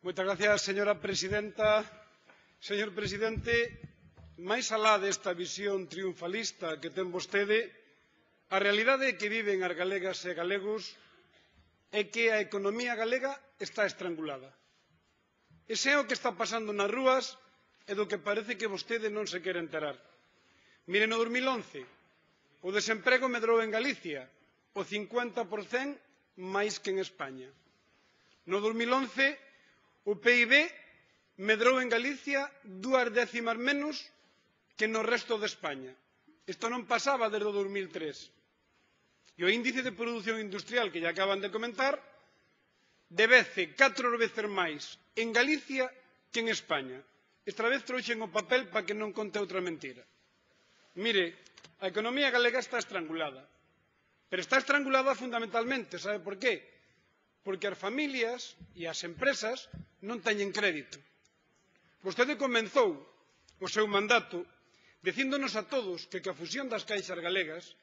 Señora presidenta. Señor presidente, máis alá desta visión triunfalista que ten vostede, a realidade que viven as galegas e galegos é que a economía galega está estrangulada. Ese é o que está pasando nas rúas e do que parece que vostede non se quere enterar. Mire, no 2011, o desemprego medrou en Galicia o 50% máis que en España. No 2011, o PIB medrou en Galicia 2 décimas menos que no resto de España. Isto non pasaba desde o 2003. E o índice de produción industrial que lle acaban de comentar debece 4 veces máis en Galicia que en España. Esta vez trouxen o papel para que non conte outra mentira. Mire, a economía galega está estrangulada. Pero está estrangulada fundamentalmente, sabe por qué? Porque as familias e as empresas non teñen crédito. Vostede comezou o seu mandato dicíndonos a todos que coa fusión das caixas galegas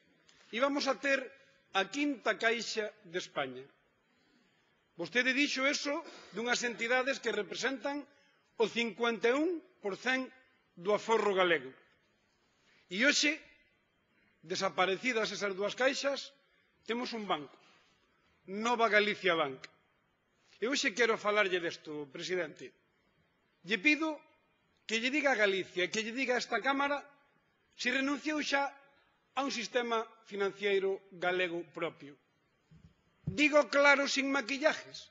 íbamos a ter a quinta caixa de España. Vostede dixo eso dunhas entidades que representan o 51% do aforro galego. E hoxe, desaparecidas esas dúas caixas, temos un banco, Nova Galicia Bank. E hoxe quero falarlle desto, presidente. Lle pido que lle diga a Galicia e que lle diga a esta Cámara se renunciou xa a un sistema financiero galego propio. Digo claro, sin maquillajes.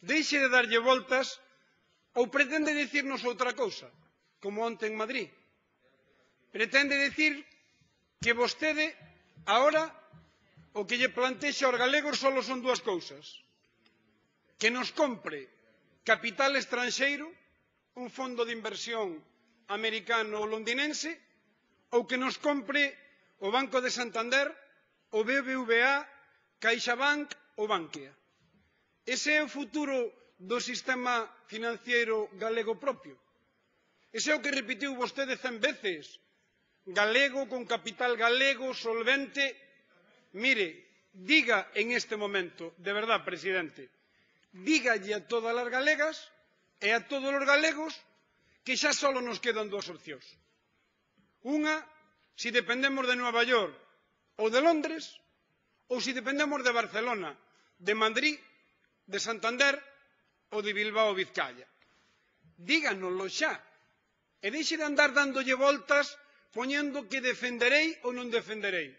Deixe de darlle voltas ou pretende dicirnos outra cousa, como onte en Madrid. Pretende dicir que vostede, agora, o que lle plantexa aos galegos só son dúas cousas. Que nos compre capital estranxeiro, un fondo de inversión americano ou londinense, ou que nos compre o Banco de Santander, o BBVA, CaixaBank ou Bankia. Ese é o futuro do sistema financiero galego propio. Ese é o que repetiu vostede 100 veces. Galego, con capital galego, solvente. Mire, diga en este momento, de verdad, presidente, dígalle a todas as galegas e a todos os galegos que xa só nos quedan dúas opcións. Unha, si dependemos de Nova York ou de Londres, ou si dependemos de Barcelona, de Madrid, de Santander ou de Bilbao, Vizcaya. Díganoslo xa. E deixe de andar dándolle voltas poñendo que defenderei ou non defenderei.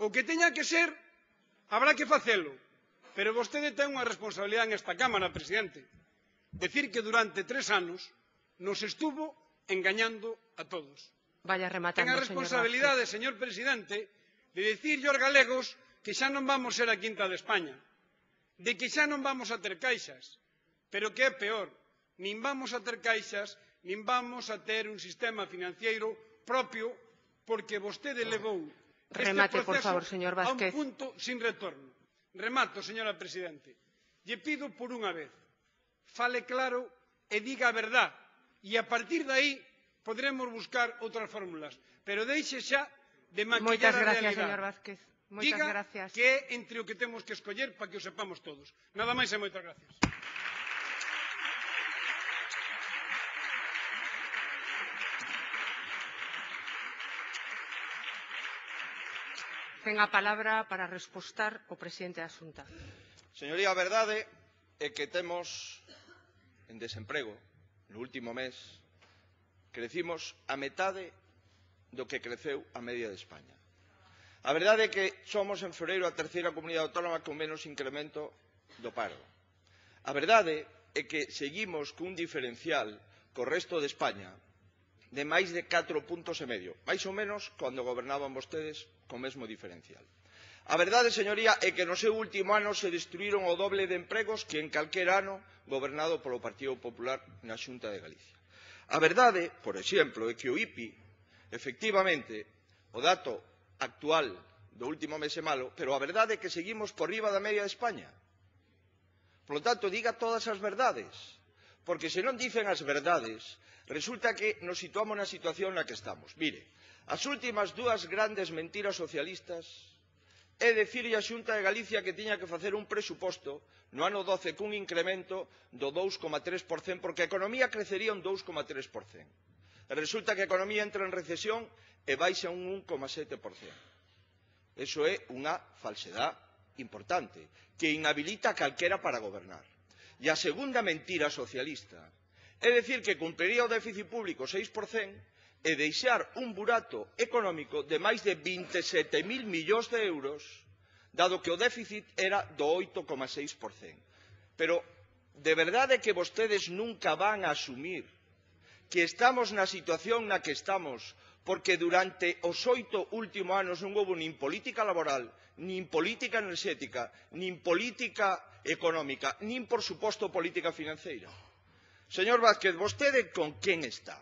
O que teña que ser, habrá que facelo. Pero vostede ten unha responsabilidade nesta Cámara, presidente. Decir que durante 3 anos nos estuvo engañando a todos. Vaya rematando, ten a responsabilidade, señor presidente, de dicirlle aos galegos que xa non vamos ser a quinta de España, de que xa non vamos a ter caixas, pero que é peor, nin vamos a ter caixas, nin vamos a ter un sistema financiero propio, porque vostede levou este proceso a un punto sin retorno. Remato, señora presidente. Lle pido por unha vez, fale claro e diga a verdad, e a partir de aí podremos buscar outras fórmulas, pero deixe xa de maquillar a realidade. Diga que é entre o que temos que escoller para que o sepamos todos. Nada máis e moitas gracias. Ten a palabra para respostar o presidente da Xunta. Señoría, a verdade é que temos en desemprego no último mes crecimos a metade do que creceu a media de España. A verdade é que somos en febreiro a terceira comunidade autónoma con menos incremento do paro. A verdade é que seguimos cun diferencial co resto de España de máis de 4,5 puntos, máis ou menos cando gobernaban vostedes co mesmo diferencial. A verdade, señoría, é que no seu último ano se destruíron o doble de empregos que en calquera ano gobernado polo Partido Popular na Xunta de Galicia. A verdade, por exemplo, é que o IPI, efectivamente, o dato actual do último mes é malo, pero a verdade é que seguimos por riba da media de España. Por lo tanto, diga todas as verdades, porque se non dicen as verdades, resulta que nos situamos na situación na que estamos. Mire, as últimas dúas grandes mentiras socialistas é dicirlle a Xunta de Galicia que tiña que facer un presuposto no ano 12 cun incremento do 2,3%, porque a economía crecería un 2,3%. E resulta que a economía entra en recesión e baixa un 1,7%. Eso é unha falsedade importante, que inhabilita a calquera para gobernar. E a segunda mentira socialista é dicir que cumpriría o déficit público 6% e deixar un burato económico de máis de 27.000 millóns de euros, dado que o déficit era do 8,6%. Pero, de verdade que vostedes nunca van a asumir que estamos na situación na que estamos porque durante os 8 últimos anos non houve nin política laboral, nin política enerxética, nin política económica, nin, por suposto, política financeira. Señor Vázquez, vostede con quen está?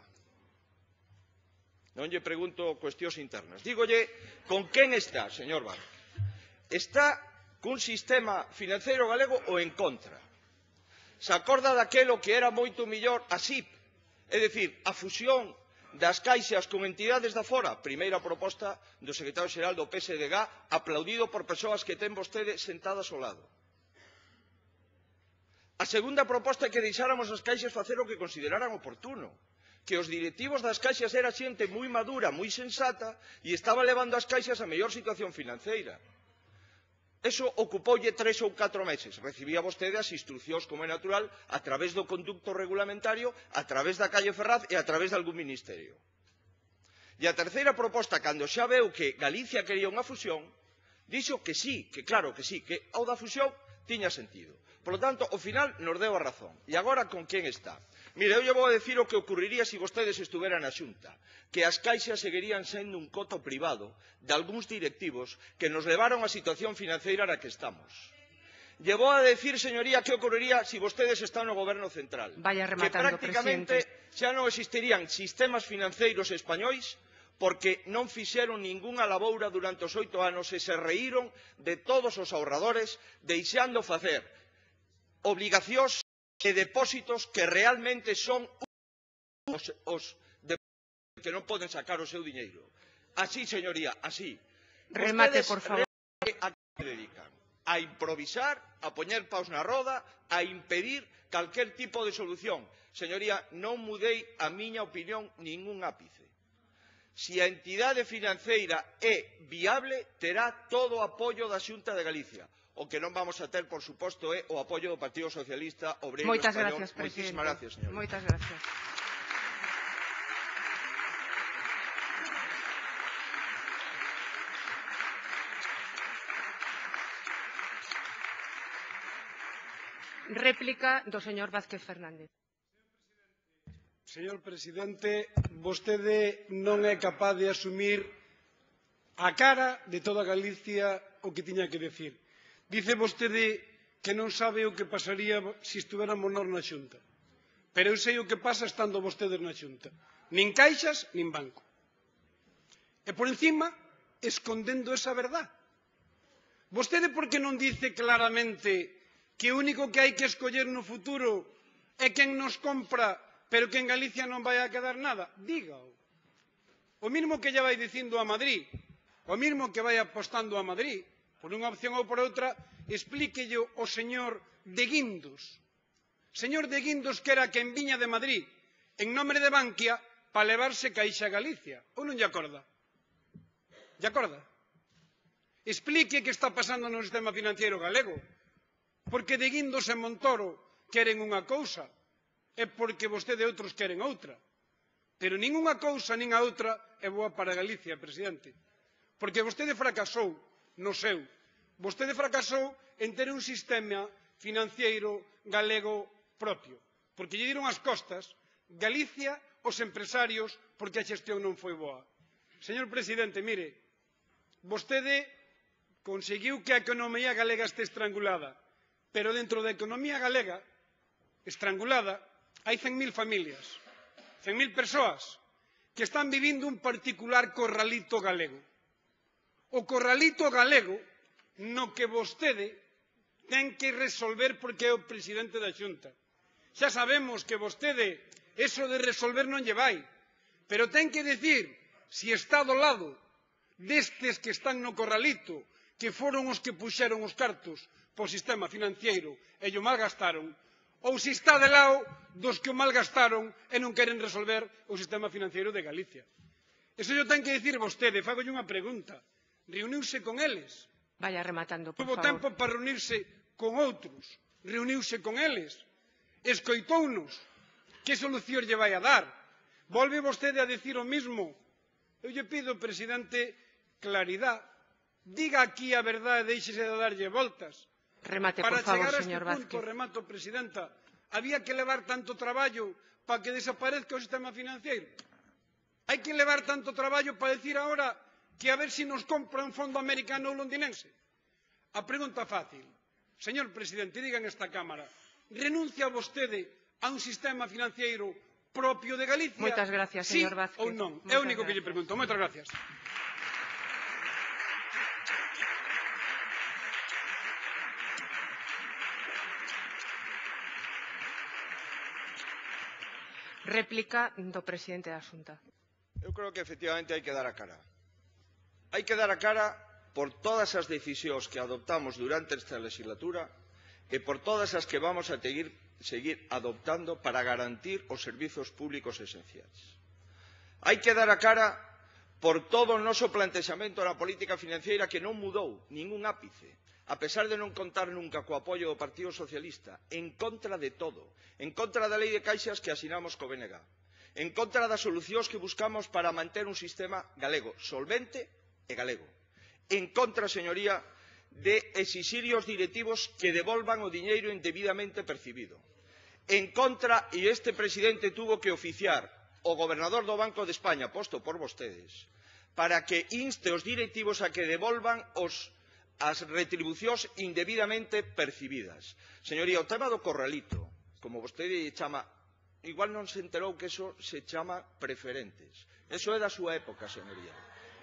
Non lle pregunto cuestións internas. Dígolle, con quen está, señor Vázquez? Está cun sistema financeiro galego ou en contra? Se acorda daquelo que era moito mellor a SIP, é dicir, a fusión das caixas con entidades da fora, primeira proposta do secretario xeral do PSDG, aplaudido por persoas que ten vostede sentadas ao lado. A segunda proposta é que deixáramos as caixas facer o que consideraran oportuno, que os directivos das caixas era xente moi madura, moi sensata, e estaba levando as caixas a mellor situación financeira. Eso ocupoulle 3 ou 4 meses. Recibía vostede as instruccións, como é natural, a través do conducto regulamentario, a través da calle Ferraz e a través de algún ministerio. E a terceira proposta, cando xa veu que Galicia quería unha fusión, dixo que sí, que claro que sí, que ao da fusión tiña sentido. Por lo tanto, ao final nos deu a razón. E agora con quen está? Mire, eu lle vou a decir o que ocurriría se vostedes estuveran na Xunta, que as caixas seguirían sendo un coto privado de algúns directivos que nos levaron á situación financeira na que estamos. Lle vou a decir, señoría, que ocurriría se vostedes están no goberno central. Vaya que rematando, prácticamente presidente. xa non existirían sistemas financeiros españois porque non fixeron ningunha laboura durante os 8 anos e se reíron de todos os ahorradores deixando facer obligacións e depósitos que realmente son os depósitos que non poden sacar o seu diñeiro. Así, señoría, así. Remate, Vostedes por favor. a que se dedican? A improvisar, a poñer paus na roda, a impedir calquer tipo de solución. Señoría, non mudei a miña opinión ningún ápice. Se a entidade financeira é viable, terá todo o apoio da Xunta de Galicia. O que non vamos a ter, por suposto, é o apoio do Partido Socialista Obreiro Moitas Español. gracias, presidente. Moitísimas gracias, señor. Moitas gracias. Réplica do señor Vázquez Fernández. Señor presidente, vostede non é capaz de asumir a cara de toda Galicia o que tiña que decir. Dice vostede que non sabe o que pasaría se estuveramos nós na Xunta. Pero eu sei o que pasa estando vostedes na Xunta. Nin caixas, nin banco. E por encima, escondendo esa verdad. Vostede por que non dice claramente que o único que hai que escoller no futuro é quen nos compra, pero que en Galicia non vai a quedar nada? Dígao. O mismo que lle vai dicindo a Madrid, o mismo que vai apostando a Madrid, por unha opción ou por outra, explíquelle o señor de Guindos. Señor de Guindos que era quen viña de Madrid en nome de Bankia para levarse Caixa a Galicia. Ou non lle acorda? Lle acorda? Explique que está pasando no sistema financiero galego. Porque de Guindos e Montoro queren unha cousa e porque vostede e outros queren outra. Pero nin unha cousa nin a outra é boa para Galicia, presidente. Porque vostede fracasou no seu. Vostede fracasou en ter un sistema financiero galego propio. Porque lle dieron as costas Galicia os empresarios porque a xestión non foi boa. Señor presidente, mire, vostede conseguiu que a economía galega este estrangulada. Pero dentro da economía galega estrangulada hai 100.000 familias, 100.000 persoas que están vivindo un particular corralito galego. O corralito galego no que vostede ten que resolver porque é o presidente da Xunta. Xa sabemos que vostede eso de resolver non lle vai, pero ten que dicir se está do lado destes que están no corralito, que foron os que puxeron os cartos para o sistema financeiro e o malgastaron, ou se está de lado dos que o malgastaron e non queren resolver o sistema financeiro de Galicia. Iso yo ten que dicir vostede, fagolle unha pregunta. Reuniuse con eles? Vaya rematando, por Tuvo favor. tempo para reunirse con outros? Reuniuse con eles? Escoitounos? Que solución lle vai a dar? Volve vostede a dicir o mismo? Eu lle pido, presidente, claridade. Diga aquí a verdade e déixese de darlle voltas. Remate, por Para favor, chegar a este señor punto, Vázquez. remato, presidenta, había que levar tanto traballo para que desaparezca o sistema financiero. Hai que levar tanto traballo para decir ahora que a ver si nos compra un fondo americano ou londinense. A pregunta fácil. Señor presidente, diga en esta Cámara, renuncia vostede a un sistema financiero propio de Galicia? Moitas gracias, sí señor Vázquez. ou non? É Moitas o único que lle gracias. pregunto. Moitas gracias. Réplica do presidente da Xunta. Eu creo que efectivamente hai que dar a cara. Hai que dar a cara por todas as decisións que adoptamos durante esta legislatura e por todas as que vamos a seguir adoptando para garantir os servizos públicos esenciais. Hai que dar a cara por todo o noso plantexamento na política financiera que non mudou ningún ápice, a pesar de non contar nunca co apoio do Partido Socialista, en contra de todo, en contra da lei de caixas que asinamos co BNG, en contra das solucións que buscamos para manter un sistema galego solvente e galego, en contra, señoría, de exixir aos directivos que devolvan o diñeiro indebidamente percibido, en contra, e este presidente tuvo que oficiar o gobernador do Banco de España, posto por vostedes, para que inste os directivos a que devolvan as retribucións indebidamente percibidas. Señoría, o tema do corralito, como vostede chama, igual non se enterou que eso se chama preferentes. Eso é da súa época, señoría.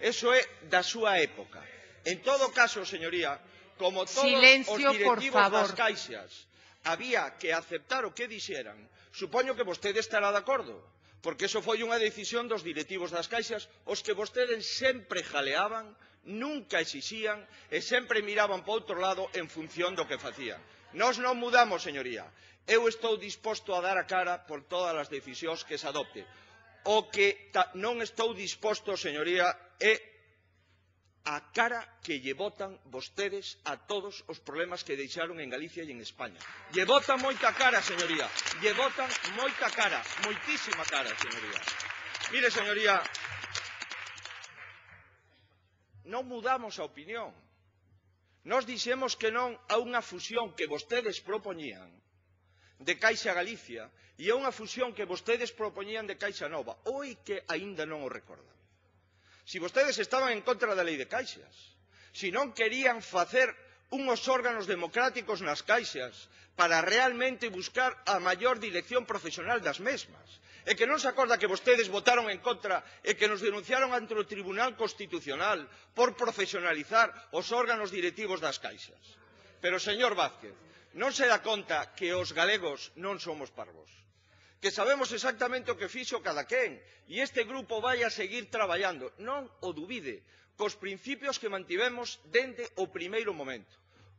Eso é da súa época. En todo caso, señoría, como todos Silencio, os directivos por favor. das caixas había que aceptar o que dixeran, supoño que vostede estará de acordo, porque eso foi unha decisión dos directivos das caixas, os que vostedes sempre jaleaban, nunca exixían e sempre miraban para outro lado en función do que facían. Nós non mudamos, señoría. Eu estou disposto a dar a cara por todas as decisións que se adopte. O que non estou disposto, señoría, é a cara que lle botan vostedes a todos os problemas que deixaron en Galicia e en España. Lle botan moita cara, señoría. Lle botan moita cara, moitísima cara, señoría. Mire, señoría, non mudamos a opinión. Nós dixemos que non a unha fusión que vostedes propoñían de Caixa Galicia e a unha fusión que vostedes propoñían de Caixa Nova. Oi que aínda non o recordan. Si vostedes estaban en contra da lei de caixas, si non querían facer unhos órganos democráticos nas caixas para realmente buscar a maior dirección profesional das mesmas, e que non se acorda que vostedes votaron en contra e que nos denunciaron ante o Tribunal Constitucional por profesionalizar os órganos directivos das caixas. Pero, señor Vázquez, non se dá conta que os galegos non somos parvos, que sabemos exactamente o que fixo cada quen, e este grupo vai a seguir traballando, non o dubide, cos principios que mantivemos dende o primeiro momento.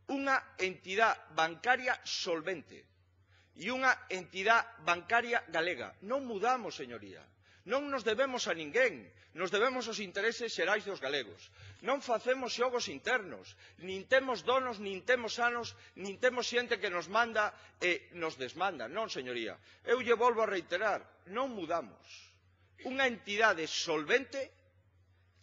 Unha entidade bancaria solvente e unha entidade bancaria galega. Non mudamos, señoría. Non nos debemos a ninguén, nos debemos aos intereses xerais dos galegos. Non facemos xogos internos, nin temos donos, nin temos anos, nin temos xente que nos manda e nos desmanda. Non, señoría. Eu lle volvo a reiterar, non mudamos. Unha entidade solvente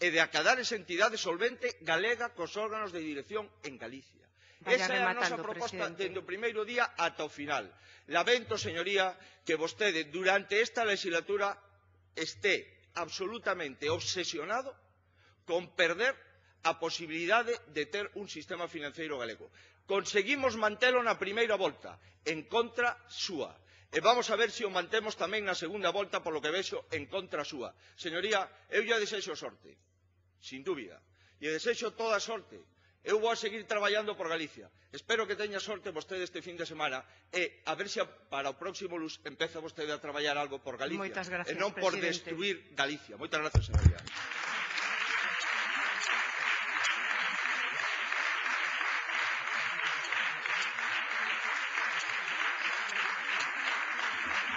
e de acadar esa entidade solvente galega cos órganos de dirección en Galicia. Esa é a nosa proposta dende o primeiro día ata o final. Lamento, señoría, que vostede durante esta legislatura esté absolutamente obsesionado con perder a posibilidade de ter un sistema financeiro galego. Conseguimos mantelo na primeira volta, en contra súa. E vamos a ver se o mantemos tamén na segunda volta, polo que vexo, en contra súa. Señoría, eu lle desexo sorte, sin dúbida. E desexo toda sorte. Eu vou a seguir traballando por Galicia. Espero que teña sorte vostede este fin de semana e a ver se para o próximo luns empeza vostede a traballar algo por Galicia Moitas gracias, e non por presidente. destruir Galicia. Moitas gracias, señoría.